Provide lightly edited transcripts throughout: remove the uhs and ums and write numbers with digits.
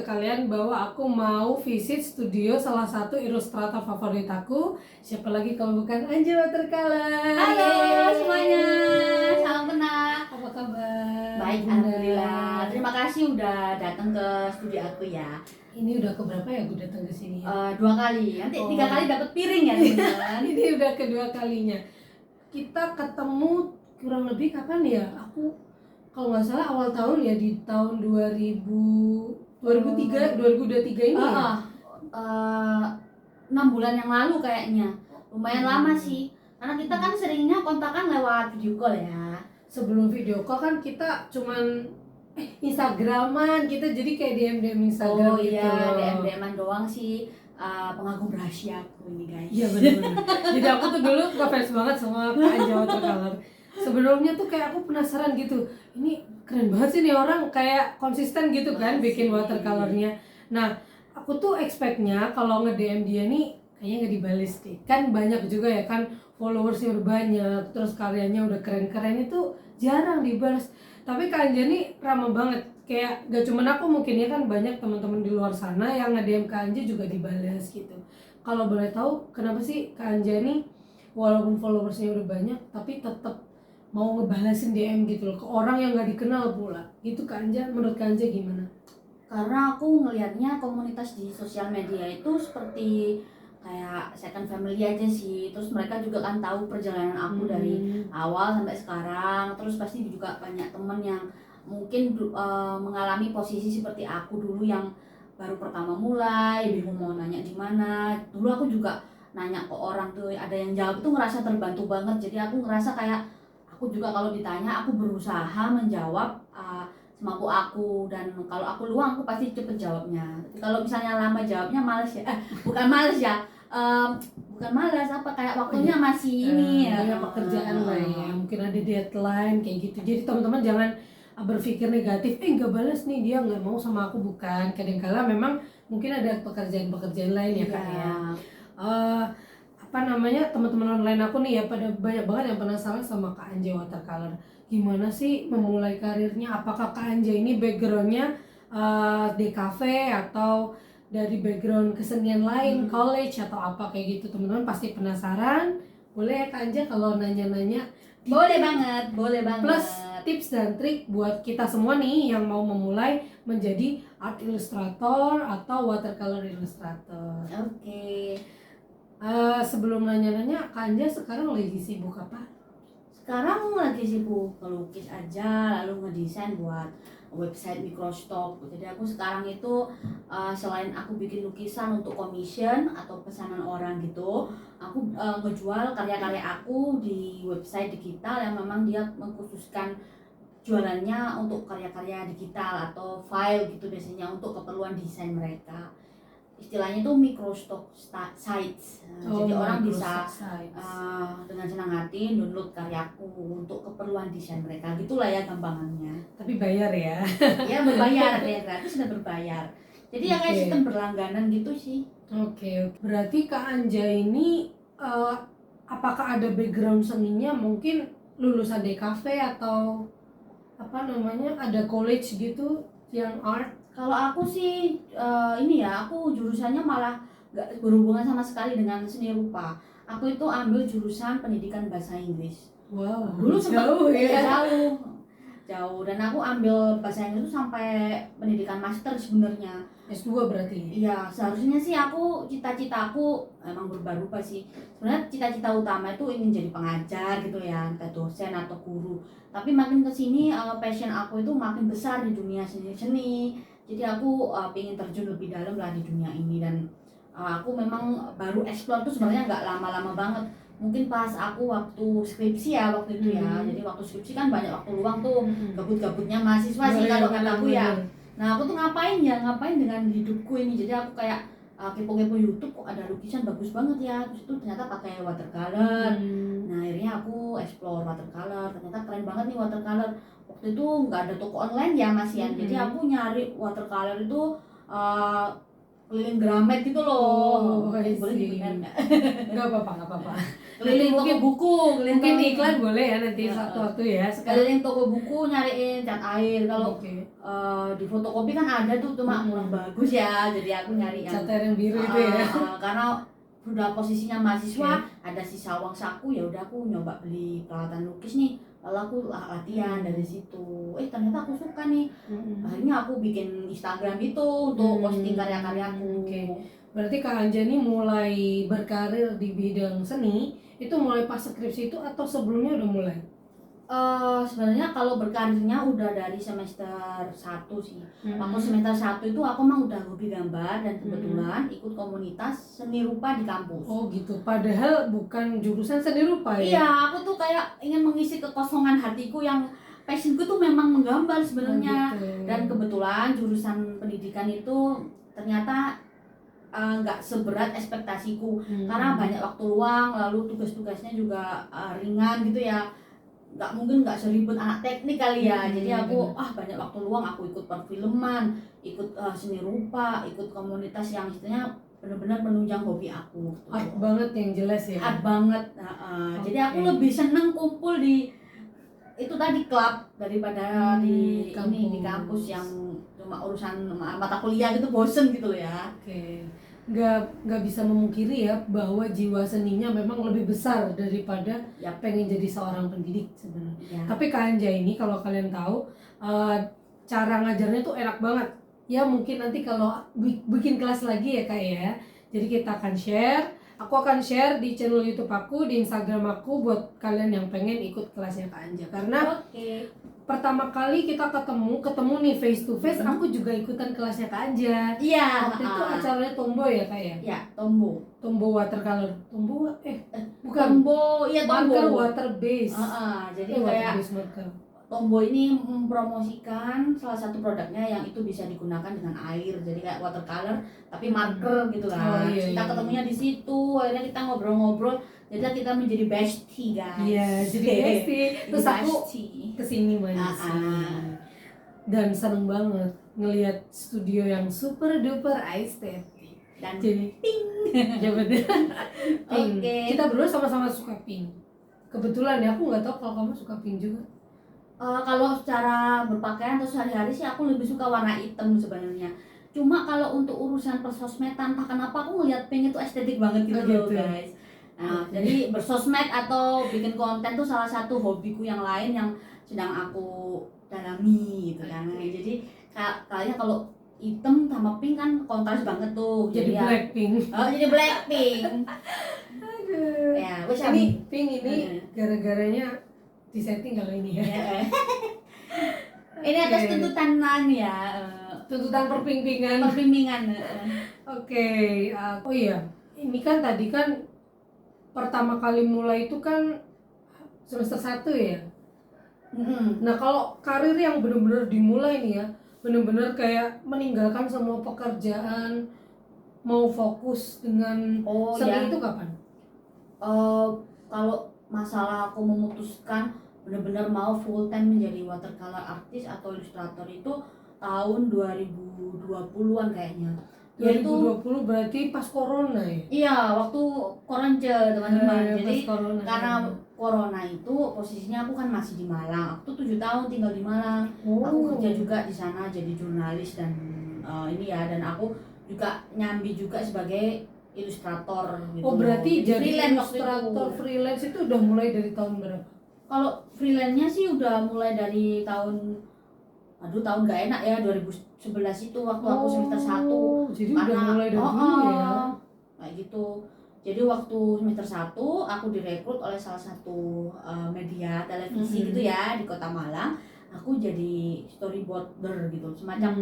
ke kalian bahwa aku mau visit studio salah satu ilustrator favorit aku. Siapa lagi kalau bukan Anja Watercolor. Halo semuanya, salam kenal. Apa kabar? Baik, Bunda? alhamdulillah. Terima kasih udah datang ke studio aku ya. Ini udah keberapa ya gue datang ke sini ya? 2 kali, nanti 3 kali dapat piring ya teman-teman. Ini udah kedua kalinya. Kita ketemu kurang lebih kapan ya? Aku kalau nggak salah awal tahun ya, di tahun 2023 ini ya? 6 bulan yang lalu kayaknya. Lumayan lama sih. Karena kita kan seringnya kontakan lewat video call ya. Sebelum video call kan kita cuman Instagraman, kita jadi kayak DM Instagram gitu. Iya, DM-an doang sih. Pengagum rahasia aku ini guys. Iya benar. Jadi aku tuh dulu ngefans banget sama Kak Anja Watercolor. Sebelumnya tuh kayak aku penasaran gitu, ini keren banget sih nih orang, kayak konsisten gitu kan bikin watercolornya. Nah, aku tuh expectnya kalau nge-DM dia nih kayaknya nggak dibales deh. Kan banyak juga ya kan followersnya udah banyak, terus karyanya udah keren-keren, itu jarang dibales. Tapi Kak Anja nih ramah banget. Kayak gak cuma aku, mungkin ya kan banyak teman-teman di luar sana yang nge-DM Kak Anja juga dibales gitu. Kalau boleh tahu kenapa sih Kak Anja nih walaupun followersnya udah banyak tapi tetap mau ngebalesin DM gitu loh ke orang yang nggak dikenal pula? Itu Kak Anja, menurut Kak Anja gimana? Karena aku ngelihatnya komunitas di sosial media itu seperti kayak second family aja sih. Terus mereka juga kan tahu perjalanan aku dari awal sampai sekarang. Terus pasti juga banyak temen yang mungkin mengalami posisi seperti aku dulu, yang baru pertama mulai, bingung mau nanya di mana. Dulu aku juga nanya ke orang tuh, ada yang jawab tuh ngerasa terbantu banget. Jadi aku ngerasa kayak aku juga kalau ditanya aku berusaha menjawab semampu aku, dan kalau aku luang aku pasti cepet jawabnya. Tapi kalau misalnya lama jawabnya males ya, bukan males ya, bukan malas, apa kayak waktunya masih ini ya, pekerjaan lah ya, mungkin ada deadline kayak gitu. Jadi teman-teman jangan berpikir negatif, nggak balas nih dia nggak mau sama aku, bukan. Kadang-kala memang mungkin ada pekerjaan lain ya Kak ya. Apa namanya, teman-teman online aku nih ya pada banyak banget yang penasaran sama Kak Anja Watercolor. Gimana sih memulai karirnya? Apakah Kak Anja ini backgroundnya di cafe atau dari background kesenian lain, college atau apa kayak gitu? Teman-teman pasti penasaran. Boleh ya Kak Anja kalau nanya-nanya? Boleh banget, boleh banget. Plus tips dan trik buat kita semua nih yang mau memulai menjadi art illustrator atau watercolor illustrator. Oke. Sebelum nanya-nanya, Kak Anja sekarang lagi sibuk apa? Sekarang lagi sibuk ngelukis aja, lalu ngedesain buat website Microstock. Jadi aku sekarang itu selain aku bikin lukisan untuk commission atau pesanan orang gitu, aku ngejual karya-karya aku di website digital yang memang dia mengkhususkan jualannya untuk karya-karya digital atau file gitu, biasanya untuk keperluan desain mereka. Istilahnya tuh microstock sites. Jadi orang bisa dengan senang hati download karyaku untuk keperluan desain mereka, gitulah ya gampangannya. Tapi bayar ya? Ya berbayar, ada yang gratis dan berbayar. Jadi ya kayak sistem berlangganan gitu sih. Oke. Berarti Kak Anja ini apakah ada background seninya? Mungkin lulusan DKV atau apa namanya, ada college gitu yang art? Kalau aku sih ini ya, aku jurusannya malah gak berhubungan sama sekali dengan seni rupa. Aku itu ambil jurusan pendidikan bahasa Inggris. Wow, Dulu jauh ya? Jauh, dan aku ambil bahasa Inggris itu sampai pendidikan master sebenarnya. S2 berarti? Iya, seharusnya sih aku cita-citaku emang berubah-ubah sih. Sebenarnya cita-cita utama itu ingin jadi pengajar gitu ya, entah dosen atau guru. Tapi makin kesini passion aku itu makin besar di dunia seni. Jadi aku pengen terjun lebih dalam lah di dunia ini, dan aku memang baru explore tuh sebenarnya nggak lama-lama banget. Mungkin pas aku waktu skripsi ya waktu itu ya. Jadi waktu skripsi kan banyak waktu luang tuh, gabut-gabutnya mahasiswa sih kalau kataku ya. Nah aku tuh ngapain dengan hidupku ini. Jadi aku kayak kepo-kepo YouTube, kok ada lukisan bagus banget ya. Terus itu ternyata pakai watercolor. Nah akhirnya aku explore watercolor, ternyata keren banget nih watercolor. Waktu itu nggak ada toko online ya Mas Yan. Jadi aku nyari watercolor itu keliling Gramet gitu loh. I boleh see. dibenar nggak? Nggak apa-apa. Keliling toko Mungkin- buku, keliling Mungkin toko- iklan boleh ya nanti Ya, satu waktu ya. Sekarang keliling toko buku nyariin cat air. Kalau oke. di fotokopi kan ada tuh cuma Hmm. kurang bagus ya, jadi aku nyari yang Cat air yang biru itu ya. karena udah posisinya mahasiswa, ada sisa uang saku, ya udah aku nyoba beli peralatan lukis nih, lalu aku latihan dari situ. Ternyata aku suka nih, akhirnya aku bikin Instagram itu untuk posting karya-karyaku. Oke. Berarti Kak Anjani mulai berkarir di bidang seni itu mulai pas skripsi itu atau sebelumnya udah mulai? Sebenarnya kalau berkarirnya udah dari semester 1 sih. Waktu semester 1 itu aku mah udah hobi gambar dan kebetulan ikut komunitas seni rupa di kampus. Oh gitu. Padahal bukan jurusan seni rupa ya? Iya, aku tuh kayak ingin mengisi kekosongan hatiku yang passionku tuh memang menggambar sebenarnya. Oh, gitu. Dan kebetulan jurusan pendidikan itu ternyata nggak seberat ekspektasiku karena banyak waktu luang, lalu tugas-tugasnya juga ringan gitu ya. Nggak seribet anak teknik kali ya. Jadi aku banyak waktu luang, aku ikut perfilman, ikut seni rupa, ikut komunitas yang istilahnya benar-benar menunjang hobi aku. Art banget yang jelas ya. Art banget. Jadi aku lebih seneng kumpul di itu tadi klub daripada di kampus yang cuma urusan mata kuliah gitu, bosen gitu loh ya. Oke. Nggak bisa memungkiri ya bahwa jiwa seninya memang lebih besar daripada pengen jadi seorang pendidik sebenarnya. Ya. Tapi Kak Anja ini kalau kalian tahu cara ngajarnya tuh enak banget. Ya mungkin nanti kalau bikin kelas lagi ya Kak ya. Jadi kita akan share. Aku akan share di channel YouTube aku, di Instagram aku buat kalian yang pengen ikut kelasnya Kak Anja. Karena pertama kali kita ketemu nih face to face, aku juga ikutan kelasnya Kak Anja. Iya. Waktu itu acaranya Tombow ya Kak ya? Ya, Tombow watercolor. Tombow bukan. Tombow, iya Marker Tombow. water base. Jadi water kayak base marker. Tombow ini mempromosikan salah satu produknya yang itu bisa digunakan dengan air. Jadi kayak watercolor tapi marker gitu kan. Kita ketemunya di situ, akhirnya kita ngobrol-ngobrol. Jadi kita menjadi bestie guys. Iya, jadi bestie. Terus aku kesini manis. Dan seneng banget ngelihat studio yang super duper estetik. Dan jadi pink. Jabatnya pink. Oke. Kita berdua sama-sama suka pink. Kebetulan ya, aku nggak tahu kalau kamu suka pink juga. Kalau secara berpakaian atau sehari-hari sih aku lebih suka warna hitam sebenarnya. Cuma kalau untuk urusan persosmedan, entah kenapa aku ngeliat pink itu estetik banget gitu loh guys. Nah, jadi bersosmed atau bikin konten tuh salah satu hobiku yang lain yang sedang aku dalami gitu kan. Jadi kayaknya kalau hitam sama pink kan kontras banget tuh. Jadi Blackpink. Jadi Blackpink. Aduh. Ya, wes ini pink ini gara-garanya disetting kalau ini ya. Ini atas tuntutan ya. Tuntutan perping-pingan. Oke. Oh iya, ini kan tadi kan pertama kali mulai itu kan semester 1 ya. Nah kalau karir yang benar-benar dimulai nih ya, benar-benar kayak meninggalkan semua pekerjaan, mau fokus dengan seni itu kapan? Kalau masalah aku memutuskan benar-benar mau full time menjadi watercolor artist atau ilustrator itu tahun 2020-an kayaknya. 2020 berarti pas corona ya? Iya, waktu corona teman-teman. Jadi karena corona itu posisinya aku kan masih di Malang. Aku tuh 7 tahun tinggal di Malang. Aku kerja juga di sana jadi jurnalis dan dan aku juga nyambi juga sebagai ilustrator gitu. Oh berarti jadi freelance ilustrator freelance itu udah mulai dari tahun berapa? Kalau freelance-nya sih udah mulai dari tahun gak enak ya, 2011 itu waktu aku semester 1. Jadi udah mulai dari dulu ya? Kayak gitu. Jadi waktu semester 1 aku direkrut oleh salah satu media televisi gitu ya di Kota Malang. Aku jadi storyboarder gitu, semacam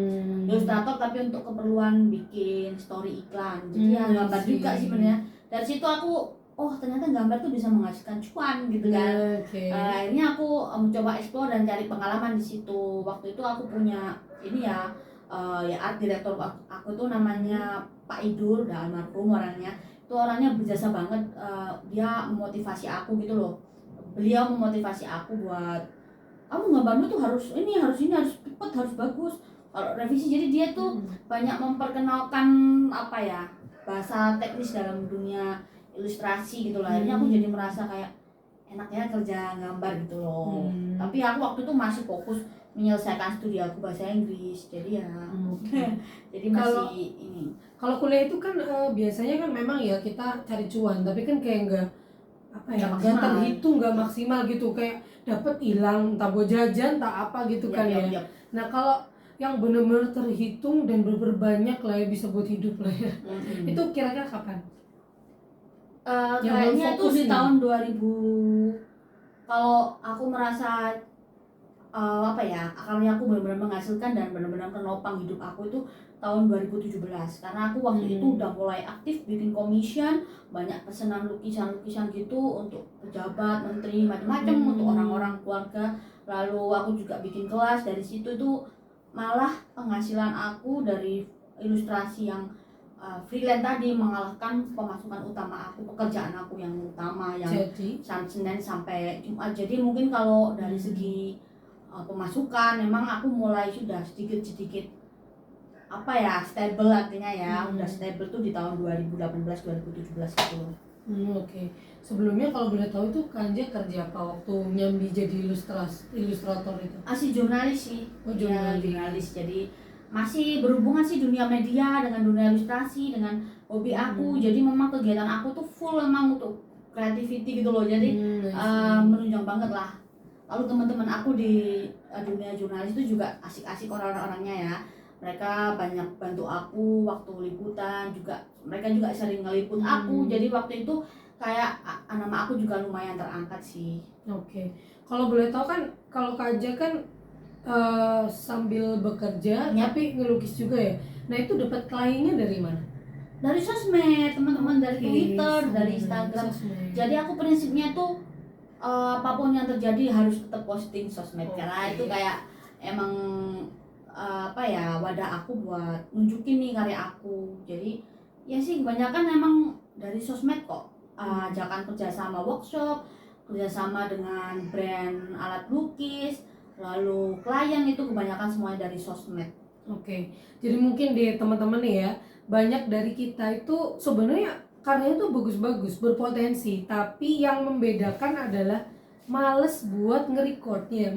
ilustrator tapi untuk keperluan bikin story iklan. Jadi ya gambar juga sih sebenarnya. Dari situ aku ternyata gambar tuh bisa menghasilkan cuan gitu kan. Akhirnya aku mencoba explore dan cari pengalaman di situ. Waktu itu aku punya ini ya art director aku tuh namanya Pak Idul, udah almarhum orangnya. Itu orangnya berjasa banget, dia memotivasi aku gitu loh. Beliau memotivasi aku buat kamu gambarmu tuh harus cepet, harus bagus. Kalau revisi, jadi dia tuh banyak memperkenalkan bahasa teknis dalam dunia ilustrasi gitu lah. Akhirnya aku jadi merasa kayak enaknya kerja gambar gitu loh. Tapi aku waktu itu masih fokus menyelesaikan studi aku bahasa Inggris, jadi ya jadi masih ini. Kalau kuliah itu kan biasanya kan memang ya kita cari cuan, tapi kan kayak nggak apa ya, nggak terhitung, nggak maksimal gitu, kayak dapat hilang, entah buat jajan, tak apa gitu kan ya. Nah kalau yang benar-benar terhitung dan benar-benar banyak lah ya, bisa buat hidup lah ya, itu kira-kira kapan? Kayaknya itu di tahun 2000. Kalau aku merasa apa ya, karya aku benar-benar menghasilkan dan benar-benar menopang hidup aku itu tahun 2017, karena aku waktu itu udah mulai aktif bikin commission, banyak pesanan lukisan-lukisan gitu untuk pejabat, menteri, macam-macam, untuk orang-orang keluarga. Lalu aku juga bikin kelas. Dari situ tuh malah penghasilan aku dari ilustrasi yang freelance tadi mengalahkan pemasukan utama aku, pekerjaan aku yang utama yang Senin sampai Jumat. Jadi mungkin kalau dari segi pemasukan memang aku mulai sudah sedikit-sedikit apa ya, stable artinya ya. Udah stable tuh di tahun 2018-2017 gitu. Oke. Sebelumnya kalau boleh tahu itu Kanja kerja apa waktu nyambi jadi ilustrator itu? Masih jurnalis sih. Oh, jurnalis. Jadi masih berhubungan sih dunia media dengan dunia ilustrasi, dengan hobi aku. Jadi memang kegiatan aku tuh full memang untuk creativity gitu loh. Jadi menunjang banget lah. Lalu teman-teman aku di dunia jurnalis itu juga asik-asik orang-orangnya ya. Mereka banyak bantu aku waktu liputan juga. Mereka juga sering ngeliput aku. Jadi waktu itu kayak nama aku juga lumayan terangkat sih. Oke. Kalau boleh tahu kan, kalau Kanja kan sambil bekerja tapi ngelukis juga ya. Nah itu dapat kliennya dari mana? Dari sosmed, teman-teman, dari Twitter, dari Instagram. Jadi aku prinsipnya tuh apapun yang terjadi harus tetap posting sosmed, karena itu kayak emang apa ya, wadah aku buat nunjukin nih karya aku. Jadi ya sih kebanyakan emang dari sosmed kok. Ajakan kerjasama workshop, kerjasama dengan brand alat lukis, lalu klien itu kebanyakan semuanya dari sosmed. Oke. Jadi mungkin di teman-teman nih ya, banyak dari kita itu sebenarnya karyanya tuh bagus-bagus, berpotensi, tapi yang membedakan adalah males buat nge-record ya,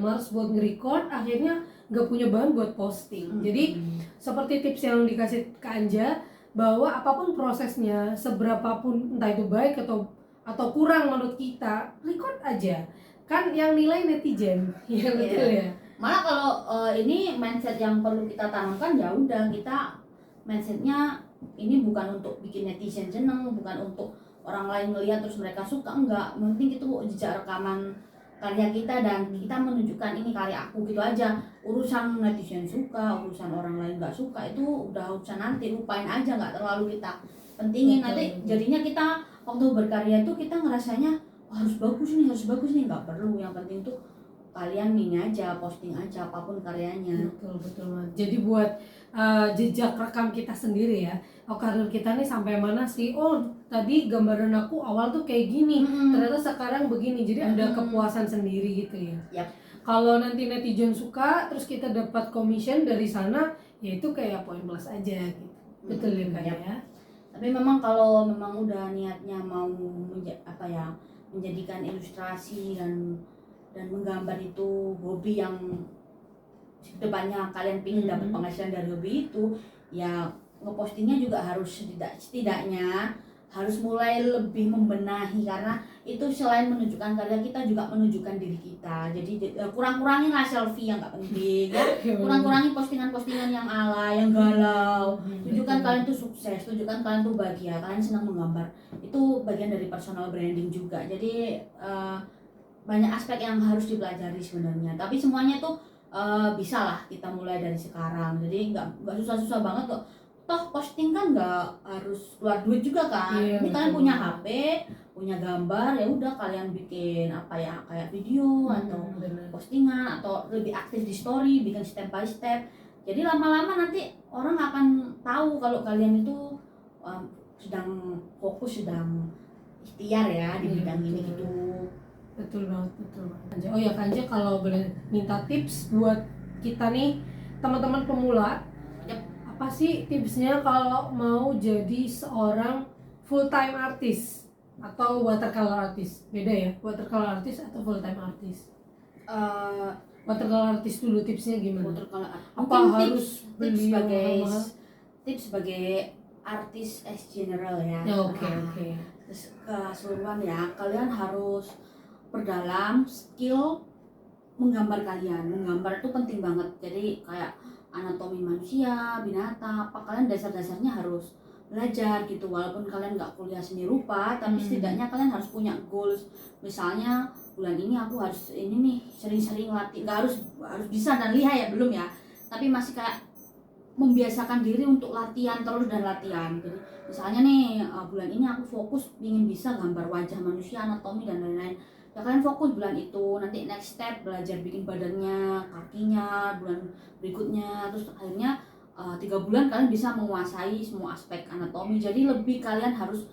akhirnya nggak punya bahan buat posting. Jadi seperti tips yang dikasih ke Anja, bahwa apapun prosesnya, seberapapun entah itu baik atau kurang menurut kita, record aja. Kan yang nilai netizen, ya betul ya. Malah kalau ini mindset yang perlu kita tanamkan, ya udah kita mindsetnya ini bukan untuk bikin netizen seneng, bukan untuk orang lain ngelihat terus mereka suka, enggak. Penting itu jejak rekaman karya kita dan kita menunjukkan ini karya aku gitu aja. Urusan netizen suka, urusan orang lain nggak suka itu udah urusan nanti, lupain aja, nggak terlalu kita pentingin. Nanti jadinya kita waktu berkarya itu kita ngerasanya harus bagus nih, nggak perlu. Yang penting tuh kalian ini aja, posting aja apapun karyanya. Betul banget. Jadi buat jejak rekam kita sendiri ya, karir kita nih sampai mana sih, oh tadi gambaran aku awal tuh kayak gini, ternyata sekarang begini. Jadi ada kepuasan sendiri gitu ya. Kalau nanti netizen suka terus kita dapat commission dari sana, ya itu kayak poin plus aja gitu. Betul ya Kak ya. Tapi memang kalau memang udah niatnya mau menjadikan ilustrasi dan menggambar itu hobi yang kedepannya kalian pingin dapat penghasilan dari hobi itu, ya ngepostingnya juga harus setidaknya harus mulai lebih membenahi, karena itu selain menunjukkan karya kita juga menunjukkan diri kita. Jadi kurang-kurangin lah selfie yang nggak penting ya, kurang-kurangin postingan-postingan yang alay, yang galau. Tunjukkan kalian tuh sukses, tunjukkan kalian tuh bahagia, kalian senang menggambar. Itu bagian dari personal branding juga. Jadi banyak aspek yang harus dipelajari sebenarnya, tapi semuanya tuh bisa lah kita mulai dari sekarang. Jadi nggak susah-susah banget kok. Toh posting kan nggak harus keluar duit juga kan. Ini kalian punya HP, punya gambar, ya udah kalian bikin apa ya, kayak video atau postingan atau lebih aktif di story, bikin step by step. Jadi lama-lama nanti orang akan tahu kalau kalian itu sedang fokus, sedang ikhtiar ya di bidang ini gitu. Betul banget. Oh ya Kanja, kalau boleh minta tips buat kita nih teman-teman pemula, apa sih tipsnya kalau mau jadi seorang full time artist atau watercolor artist? Beda ya, watercolor artist atau full time artist? Eh, Watercolor artist dulu tipsnya gimana? watercolor art. Apa Mungkin harus tips beli yang sebagai mahal? tips sebagai artis as general ya. Ya, oke. Terus keseluruhan ya, kalian harus perdalam skill menggambar kalian. Menggambar itu penting banget. Jadi kayak anatomi manusia, binatang, apa kalian dasar-dasarnya harus belajar gitu. Walaupun kalian nggak kuliah seni rupa, tapi setidaknya kalian harus punya goals. Misalnya bulan ini aku harus ini nih sering-sering latih. Nggak harus bisa dan lihai ya, belum ya. Tapi masih kayak membiasakan diri untuk latihan terus dan latihan. Jadi misalnya nih bulan ini aku fokus ingin bisa gambar wajah manusia, anatomi dan lain-lain. Ya kalian fokus bulan itu, nanti next step belajar bikin badannya, kakinya, bulan berikutnya, terus akhirnya 3 bulan kalian bisa menguasai semua aspek anatomi. Jadi lebih kalian harus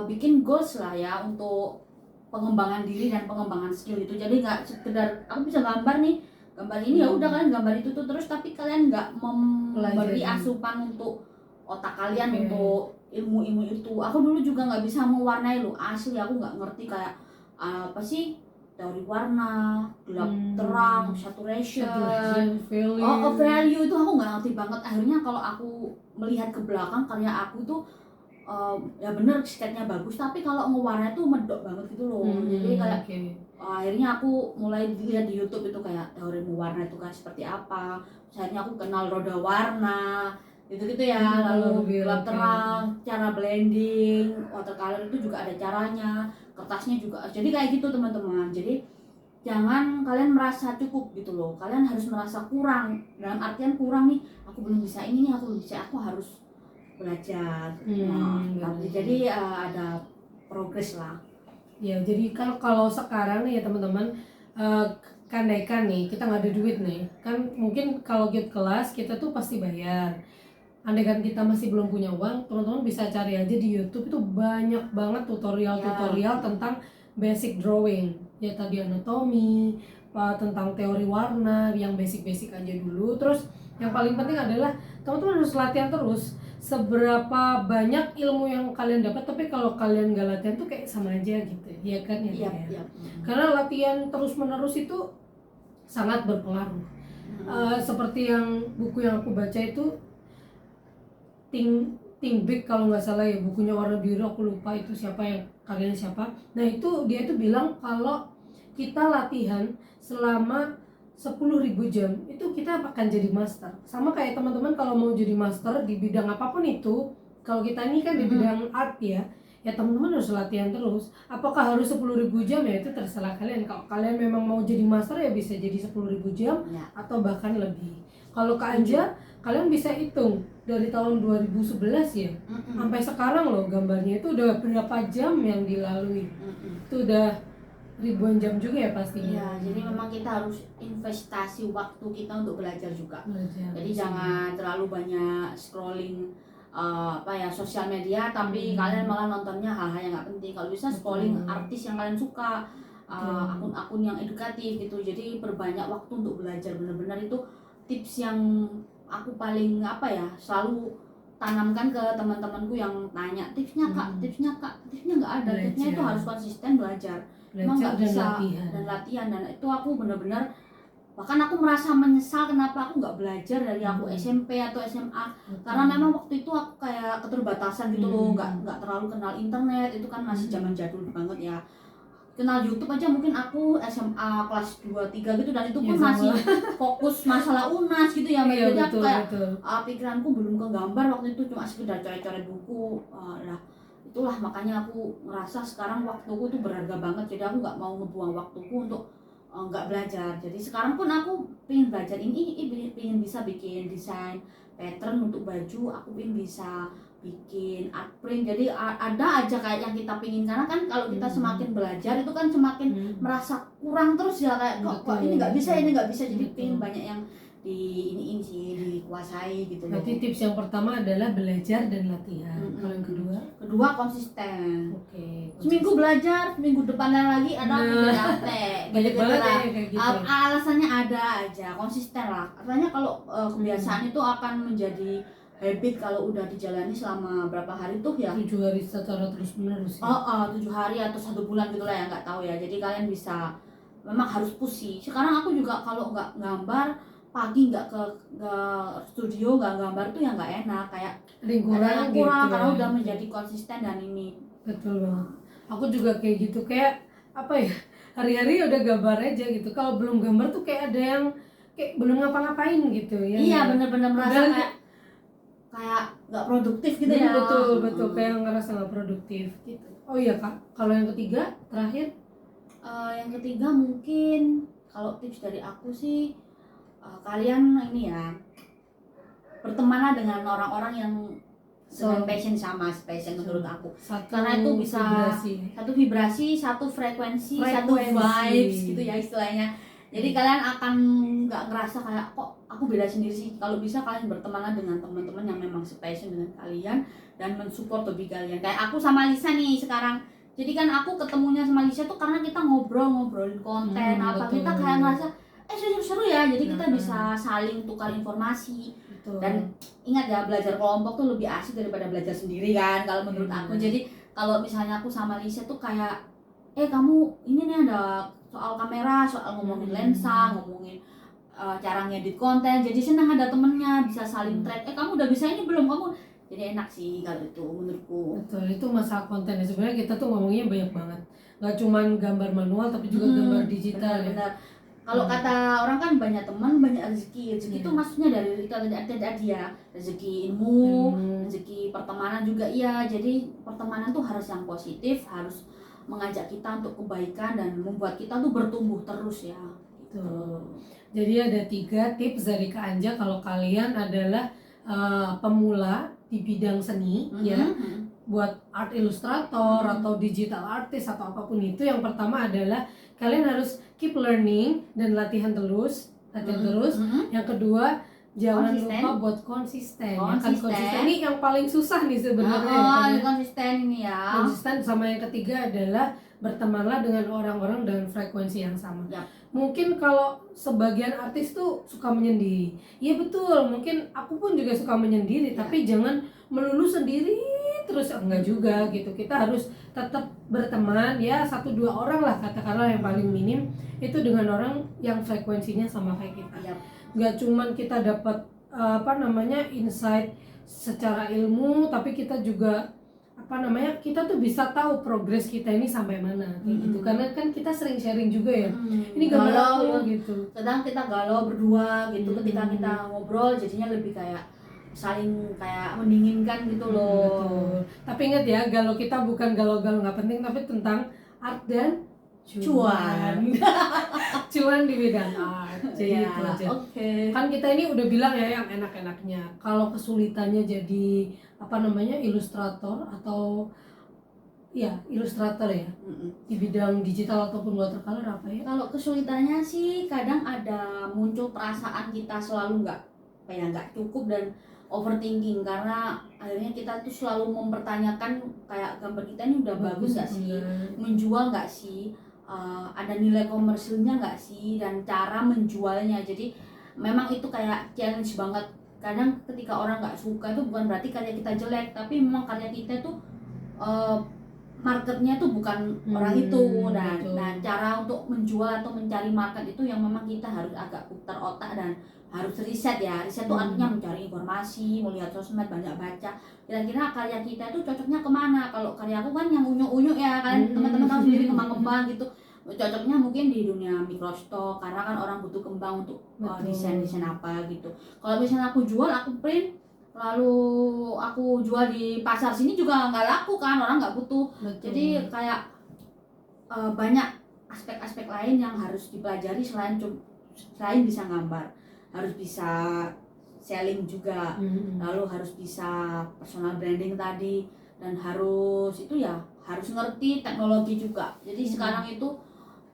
bikin goals lah ya untuk pengembangan diri dan pengembangan skill itu. Jadi nggak sekedar aku bisa gambar nih, gambar ini ya udah kalian gambar itu tuh terus, tapi kalian nggak memberi asupan untuk otak kalian untuk ilmu-ilmu itu. Aku dulu juga nggak bisa mewarnai loh, asli aku nggak ngerti kayak apa sih teori warna, gelap terang, saturation, value itu aku nggak ngerti banget. Akhirnya kalau aku melihat ke belakang karya aku tuh ya bener sketnya bagus, tapi kalau ngewarna tuh medok banget gitu loh. Jadi kayak akhirnya aku mulai lihat di YouTube itu kayak teori mewarna itu kan seperti apa. Akhirnya aku kenal roda warna gitu-gitu ya, lalu gelap terang, cara blending, watercolor itu juga ada caranya, kertasnya juga. Jadi kayak gitu teman-teman. Jadi jangan kalian merasa cukup gitu loh, kalian harus merasa kurang, dalam artian kurang nih, aku belum bisa ini nih, aku belum bisa, aku harus belajar. Jadi ada progres lah. Ya, jadi kalau sekarang nih ya teman-teman, kandaikan nih kita nggak ada duit nih, kan mungkin kalau ikut kelas kita tuh pasti bayar. Andaikan kita masih belum punya uang, teman-teman bisa cari aja di YouTube, itu banyak banget tutorial tentang basic drawing. Ya tadi anatomi, tentang teori warna, yang basic-basic aja dulu. Terus yang paling penting adalah teman-teman harus latihan terus. Seberapa banyak ilmu yang kalian dapat, tapi kalau kalian nggak latihan tuh kayak sama aja gitu, ya kan ya? Iya. Karena latihan terus-menerus itu sangat berpengaruh. Seperti yang buku yang aku baca itu, Think Big kalau nggak salah ya, bukunya warna biru, aku lupa itu siapa yang kalian siapa. Nah itu dia tuh bilang kalau kita latihan selama 10.000 jam itu kita akan jadi master. Sama kayak teman-teman kalau mau jadi master di bidang apapun itu, kalau kita ini kan di bidang art ya teman-teman harus latihan terus. Apakah harus 10.000 jam ya itu terserah kalian. Kalau kalian memang mau jadi master ya bisa jadi 10.000 jam atau bahkan lebih. Kalau Kak Anja, kalian bisa hitung dari tahun 2011 ya sampai sekarang loh, gambarnya itu udah berapa jam yang dilalui. Itu udah ribuan jam juga ya pastinya. Iya, jadi memang kita harus investasi waktu kita untuk belajar juga. Jadi jangan terlalu banyak scrolling sosial media, tapi kalian malah nontonnya hal-hal yang nggak penting. Kalau bisa scrolling artis yang kalian suka, akun-akun yang edukatif gitu. Jadi perbanyak waktu untuk belajar, benar-benar itu tips yang aku paling selalu tanamkan ke teman-temanku yang tanya tipsnya nggak ada. Tipsnya itu harus konsisten belajar nggak bisa dan latihan, dan itu aku benar-benar, bahkan aku merasa menyesal kenapa aku nggak belajar dari aku SMP atau SMA. Karena memang waktu itu aku kayak keterbatasan gitu loh, nggak terlalu kenal internet, itu kan masih zaman jadul banget ya. Kenal YouTube aja mungkin aku SMA kelas 2-3 gitu, dan itu pun masih fokus masalah UNAS gitu ya. Jadi aku kayak pikiranku belum ke gambar waktu itu, cuma sekedar coret-coret buku. Itulah makanya aku ngerasa sekarang waktuku tuh berharga banget, jadi aku nggak mau ngebuang waktuku untuk nggak belajar. Jadi sekarang pun aku pengen belajar ini pengen bisa bikin desain pattern untuk baju, aku pengen bisa bikin art print. Jadi ada aja kayak yang kita pingin, karena kan kalau kita semakin belajar itu kan semakin merasa kurang terus ya, kayak kok ini nggak bisa, jadi pengen banyak yang iniin sih, dikuasai gitu loh. Berarti tips yang pertama adalah belajar dan latihan. Kalau yang kedua? Kedua konsisten. Oke. Seminggu belajar, minggu depannya lagi ada praktek. Banyak banget ya kayak gitu. Alasannya ada aja, konsisten lah. Artinya kalau kebiasaan itu akan menjadi habit kalau udah dijalani selama berapa hari tuh ya. 7 hari secara terus menerus. 7 hari atau 1 bulan gitu lah ya, nggak tahu ya. Jadi kalian bisa, memang harus push sih. Sekarang aku juga kalau nggak gambar pagi nggak ke studio nggak gambar tuh ya nggak enak, kayak ada yang kurang gitu, karena ya. udah menjadi konsisten dan ini. Betul banget. Aku juga kayak gitu, kayak apa ya, hari-hari udah gambar aja gitu. Kalau belum gambar tuh kayak ada yang kayak belum ngapa-ngapain gitu ya. Iya, bener-bener merasa kayak nggak produktif gitu ya. Betul kayak ngerasa nggak produktif gitu. Oh iya Kak, kalau yang ketiga terakhir? Yang ketiga mungkin kalau tips dari aku sih, kalian ini ya, bertemanlah dengan orang-orang yang dengan passion sama menurut aku. Karena itu bisa satu vibrasi, satu frekuensi, satu vibes gitu ya istilahnya. Jadi kalian akan nggak ngerasa kayak kok aku beda sendiri sih. Kalau bisa kalian bertemanlah dengan teman-teman yang memang sepassion dengan kalian dan mensupport hobi kalian. Kayak aku sama Lisa nih sekarang. Jadi kan aku ketemunya sama Lisa tuh karena kita ngobrolin konten kita kayak ngerasa seru-seru ya. Jadi kita bisa saling tukar informasi. Dan ingat ya, belajar kelompok tuh lebih asik daripada belajar sendiri kan kalau menurut aku. Jadi kalau misalnya aku sama Lisa tuh kayak kamu ini nih ada soal kamera, soal ngomongin lensa, ngomongin cara ngedit konten, jadi senang ada temennya, bisa saling track, kamu udah bisa ini belum, kamu, jadi enak sih kalau itu menurutku. Betul, itu masalah konten ya. Sebenarnya kita tuh ngomongnya banyak banget, nggak cuman gambar manual tapi juga gambar digital. Benar. Kalau kata orang kan banyak teman banyak rezeki. Rezeki itu maksudnya dari tadi ya, rezeki ilmu, rezeki pertemanan juga iya. Jadi pertemanan tuh harus yang positif, harus mengajak kita untuk kebaikan dan membuat kita tuh bertumbuh terus ya. Gitu. Jadi ada 3 tips dari Kak Anja kalau kalian adalah pemula di bidang seni ya, buat art ilustrator atau digital artist atau apapun itu. Yang pertama adalah kalian harus keep learning dan latihan terus. Yang kedua, jangan lupa buat konsisten. Ya kan, konsisten ini yang paling susah nih sebenarnya. Konsisten ini ya. Konsisten. Sama yang ketiga adalah bertemanlah dengan orang-orang dengan frekuensi yang sama. Mungkin kalau sebagian artis tuh suka menyendiri. Iya betul, mungkin aku pun juga suka menyendiri, tapi jangan melulu sendiri terus, enggak juga gitu. Kita harus tetap berteman ya, 1-2 orang lah katakanlah yang paling minim itu dengan orang yang frekuensinya sama kayak kita. Nggak cuman kita dapat insight secara ilmu, tapi kita juga kita tuh bisa tahu progres kita ini sampai mana kayak gitu. Karena kan kita sering sharing juga ya, ini galau gitu, kadang kita galau berdua gitu. Ketika kita ngobrol jadinya lebih kayak saling kayak mendinginkan gitu loh. Betul. Tapi ingat ya, galau kita bukan galau-galau nggak penting, tapi tentang art dan cuan. Cuan di bidang art. Jadi itu aja. Kan kita ini udah bilang ya yang enak-enaknya. Kalau kesulitannya jadi ilustrator atau ilustrator ya, di bidang digital ataupun watercolor apa ya? Kalau kesulitannya sih kadang ada muncul perasaan kita selalu nggak cukup dan overthinking, karena akhirnya kita tuh selalu mempertanyakan kayak gambar kita ini udah bagus nggak sih, menjual nggak sih, ada nilai komersilnya nggak sih, dan cara menjualnya. Jadi memang itu kayak challenge banget. Kadang ketika orang nggak suka itu bukan berarti karya kita jelek, tapi memang karya kita tuh marketnya tuh bukan orang itu. Dan cara untuk menjual atau mencari market itu yang memang kita harus agak putar otak dan harus riset ya. Riset itu artinya mencari informasi, melihat sosmed, banyak baca. Kira-kira karya kita itu cocoknya kemana? Kalau karya aku kan yang unyu-unyu ya, kalian teman-teman tahu sendiri, kembang-kembang gitu. Cocoknya mungkin di dunia microstock, karena kan orang butuh kembang untuk desain apa gitu. Kalau misalnya aku jual, aku print, lalu aku jual di pasar sini juga nggak laku kan, orang nggak butuh. Jadi kayak banyak aspek-aspek lain yang harus dipelajari selain bisa gambar, harus bisa selling juga, lalu harus bisa personal branding tadi, dan harus ngerti teknologi juga. Jadi sekarang itu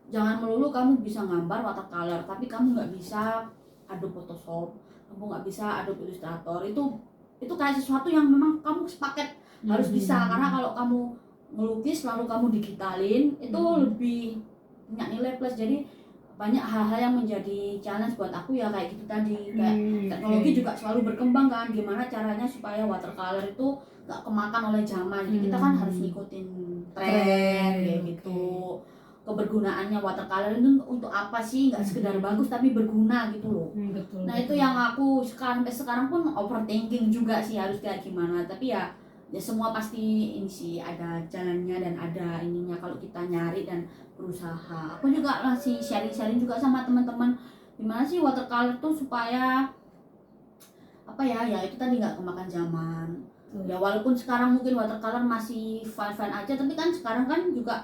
jangan melulu kamu bisa gambar watercolor tapi kamu nggak bisa Adobe Photoshop, kamu nggak bisa Adobe Illustrator, itu kayak sesuatu yang memang kamu sepaket harus bisa, karena kalau kamu ngelukis lalu kamu digitalin itu lebih punya nilai plus. Jadi banyak hal-hal yang menjadi challenge buat aku ya kayak gitu tadi, kayak teknologi juga selalu berkembang kan, gimana caranya supaya watercolor itu nggak kemakan oleh zaman. Jadi kita kan harus ngikutin tren kayak gitu. Kebergunaannya watercolor itu untuk apa sih, nggak sekedar bagus tapi berguna gitu loh. Betul, Nah itu yang aku sampai sekarang pun overthinking juga sih harus kayak gimana, tapi ya semua pasti ini sih ada jalannya dan ada ininya kalau kita nyari dan berusaha. Aku juga masih sharing-sharing juga sama teman-teman gimana sih watercolor tuh supaya apa ya itu tadi nggak kemakan zaman. Ya walaupun sekarang mungkin watercolor masih fine-fine aja, tapi kan sekarang kan juga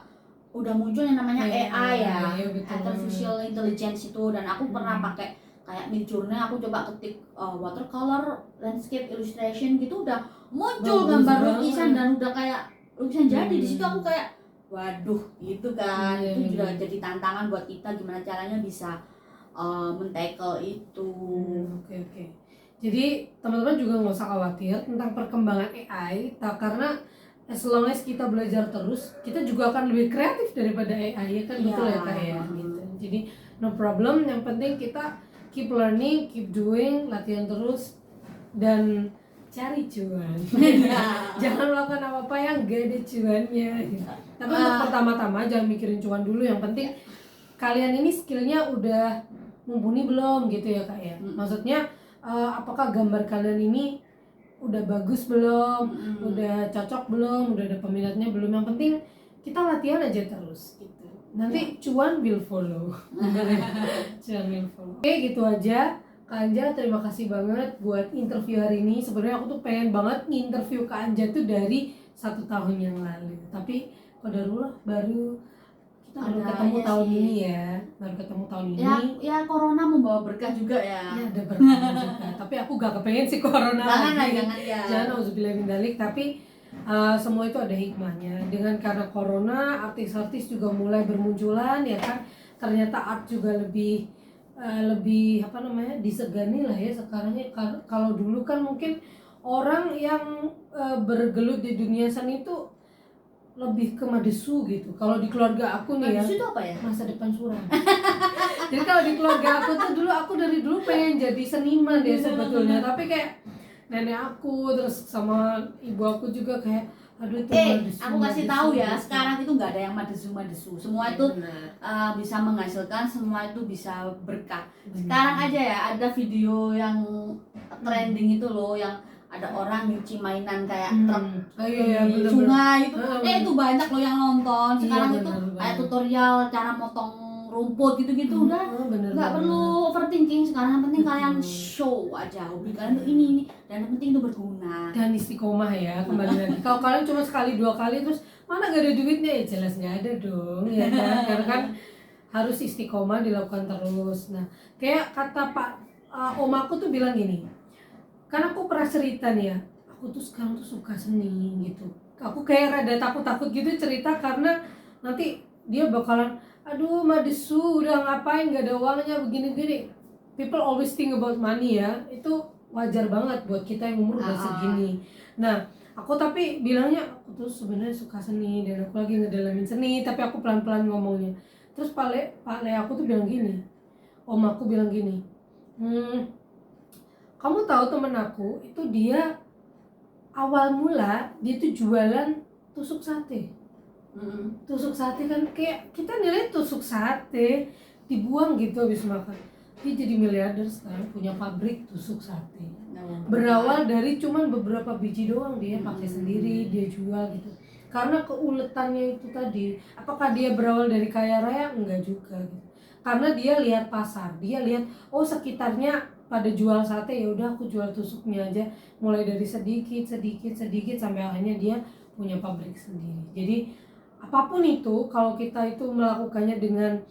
udah muncul yang namanya AI ya, artificial intelligence itu, dan aku pernah pakai kayak Midjourney, aku coba ketik watercolor landscape illustration gitu, udah muncul gambar lukisan dan udah kayak lukisan jadi. Di situ aku kayak waduh gitu kan. Itu juga jadi tantangan buat kita gimana caranya bisa men-tackle itu. Oke. Jadi teman-teman juga nggak usah khawatir tentang perkembangan AI, karena as long as kita belajar terus, kita juga akan lebih kreatif daripada AI ya kan. Betul ya Kak ya gitu. Jadi no problem, yang penting kita keep learning, keep doing, latihan terus dan cari cuan. Jangan melakukan apa-apa yang gak ada cuannya gitu. Tapi untuk pertama-tama jangan mikirin cuan dulu, yang penting kalian ini skillnya udah mumpuni belum gitu ya Kak ya. Maksudnya apakah gambar kalian ini udah bagus belum, udah cocok belum, udah ada peminatnya belum. Yang penting kita latihan aja terus gitu. Nanti cuan will follow. Cuan will follow. Oke, gitu aja. Kak Anja, terima kasih banget buat interview hari ini. Sebenarnya aku tuh pengen banget nginterview Kak Anja tuh dari 1 tahun yang lalu. Tapi qadarullah baru kita baru ketemu tahun ini ya. Baru ketemu tahun ini. Ya corona membawa berkah juga ya. Ya ada berkah juga. Tapi aku gak kepengen sih corona lagi. Jangan auzubillah min dzalik. Tapi semua itu ada hikmahnya. Dengan karena corona, artis-artis juga mulai bermunculan ya kan. Ternyata art juga lebih disegani lah ya sekarangnya. Kalau dulu kan mungkin orang yang bergelut di dunia seni itu lebih ke madesu gitu. Kalau di keluarga aku nih madesu itu apa ya? Masa depan suram. Jadi kalau di keluarga aku tuh aku dari dulu pengen jadi seniman ya sebetulnya, tapi kayak nenek aku terus sama ibu aku juga kayak aduh itu madesu. Aku kasih tahu ya, sekarang itu nggak ada yang madesu. Semua itu bisa menghasilkan, semua itu bisa berkah. Sekarang aja ya ada video yang trending itu loh, yang ada orang nyuci mainan kayak truk di sungai itu. Itu banyak loh yang nonton. Sekarang itu kayak tutorial cara motong rumput gitu-gitu. Udah nggak perlu overthinking sekarang. Yang penting kalian show aja hobi kalian tuh ini dan yang penting itu berguna dan istiqomah ya. Kembali lagi, kalau kalian cuma sekali 2 kali terus mana gak ada duitnya, ya jelas nggak ada dong ya kan. Karena kan harus istiqomah dilakukan terus. Nah kayak kata om aku tuh bilang gini, karena aku pernah cerita nih ya, aku tuh sekarang tuh suka seni gitu. Aku kayak rada takut gitu cerita, karena nanti dia bakalan aduh madesu udah ngapain gak ada uangnya begini-gini. People always think about money ya, itu wajar banget buat kita yang umur udah segini. Nah aku tapi bilangnya aku tuh sebenarnya suka seni dan aku lagi ngedalamin seni, tapi aku pelan-pelan ngomongnya. Terus Pak Le aku tuh bilang gini, om aku bilang gini, kamu tahu temen aku itu dia awal mula dia tuh jualan tusuk sate. Tusuk sate kan kayak kita nilai tusuk sate dibuang gitu habis makan. Dia jadi miliarder sekarang, punya pabrik tusuk sate. Berawal dari cuman beberapa biji doang, dia pakai sendiri, dia jual gitu. Karena keuletannya itu tadi. Apakah dia berawal dari kaya raya? Enggak juga gitu. Karena dia lihat pasar, dia lihat oh sekitarnya pada jual sate, ya udah aku jual tusuknya aja, mulai dari sedikit sampai akhirnya dia punya pabrik sendiri. Jadi apapun itu kalau kita itu melakukannya dengan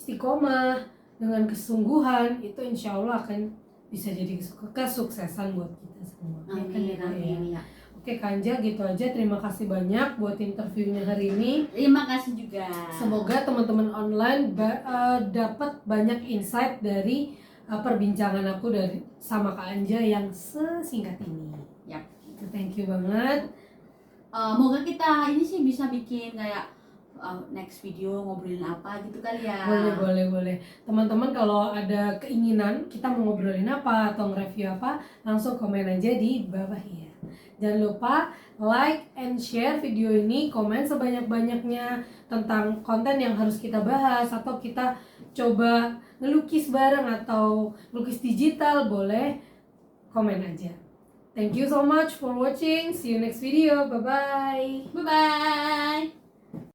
istiqomah, dengan kesungguhan, itu insya Allah akan bisa jadi kesuksesan buat kita semua. Amin. Oke Kak Anja, gitu aja. Terima kasih banyak buat interviewnya hari ini. Terima kasih juga. Semoga teman-teman online dapat banyak insight dari perbincangan aku dari sama Kak Anja yang sesingkat ini. Yap. Thank you banget. Moga kita ini sih bisa bikin kayak next video ngobrolin apa gitu kali ya. Boleh. Teman-teman kalau ada keinginan kita mau ngobrolin apa atau nge-review apa, langsung komen aja di bawah ya. Jangan lupa like and share video ini, komen sebanyak-banyaknya tentang konten yang harus kita bahas atau kita coba ngelukis bareng atau lukis digital, boleh komen aja. Thank you so much for watching. See you next video. Bye bye. Bye bye.